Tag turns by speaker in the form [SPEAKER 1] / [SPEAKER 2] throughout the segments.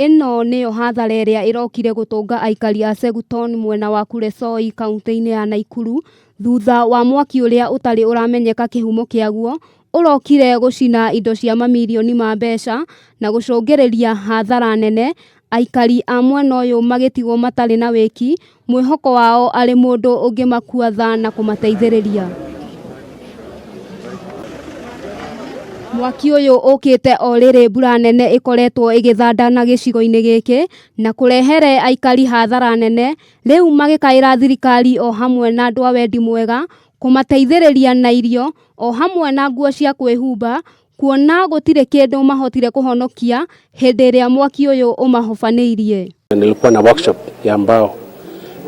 [SPEAKER 1] Ĩno nĩyo hathara ĩrĩa ĩrokire gũtũnga aikari a Seguton mwena wa Kuresoi kaunti-inĩ ya Nakuru thutha wa mwaki ũrĩa ũtarĩ ũramenyeka kĩhumo kĩaguo ũrokire gũcina indo cia mamirioni ma mbeca na gũcũngĩrĩria hathara nene. Aikari a mwena ũyũ magĩtigwo matarĩ na wĩki, mwĩhoko wao arĩ mũndũ ũngĩmakua tha na kũmateithĩrĩria. Mwaki ũyũ ũkĩte o rĩrĩ mbura nene ĩkoretwo ĩgĩthandana gĩcigo-inĩ gĩkĩ na kũrehere aikari hathara nene. Rĩu magĩkaĩra thirikari o hamwe na andũ a wendi mwega kũmateithĩrĩria na irio o hamwe na nguo cia kwĩhumba, kuona gũtirĩ kĩndũ mahotire kũhonokia hĩndĩ ĩrĩa mwaki ũyũ ũmahofanĩirie.
[SPEAKER 2] Nilikuwa na workshop ya mbao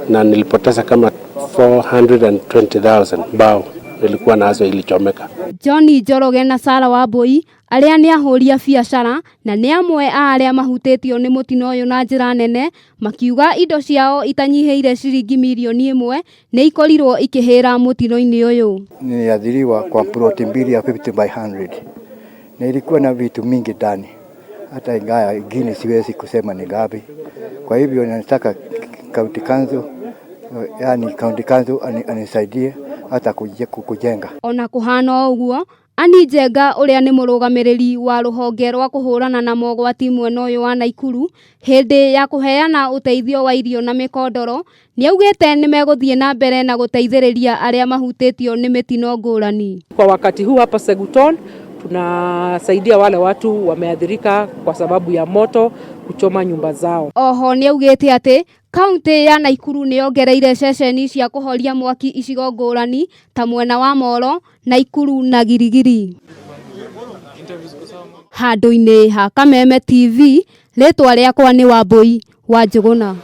[SPEAKER 2] na nilipoteza kama 420,000 mbao nilikuwa nazo ilichomeka.
[SPEAKER 1] John Njoroge na Sarah Wambui arĩa nĩ ahũri a biacara na nĩ amwe a arĩa mahutĩtio nĩ mũtino ũyũ na njĩra nene, makiuga indo ciao itanyihĩire ciringi milioni 1 nĩ ikorirwo ikĩhĩra mũtino-inĩ ũyũ.
[SPEAKER 3] Niliathiriwa kwa ploti mbili ya 50 by 100 na ilikuwa na vitu mingi ndani, hata ingawa ingine siwezi kusema ni ngapi. Kwa hivyo nataka county council, yani county council anisaidie hata kujenga. Ona
[SPEAKER 1] kũhana ũguo, Annie Njenga ũrĩa nĩ mũrũgamĩrĩri wa rũhonge rwa kũhũrana na mogwati mwena ũyũ wa Nakuru hĩndĩ ya kũheana ũteithio wa irio na mĩkondoro, nĩaugĩte nĩ megũthiĩ na mbere na gũteithĩrĩria arĩa mahutĩtio nĩ mĩtino ngũrani.
[SPEAKER 4] Kwa wakati huu hapa Seguton tunasaidia wale watu wameathirika kwa sababu ya moto kuchoma nyumba zao.
[SPEAKER 1] Oho nĩaugĩte atĩ kaunti ya Nakuru nĩongereire ceceni cia kũhoria mwaki icigo ngũrani ta mwena wa Molo, Nakuru na Girigiri. Handũ-inĩ ha Kameme TV, rĩtwa rĩakwa nĩ Wambui wa Njũgũna.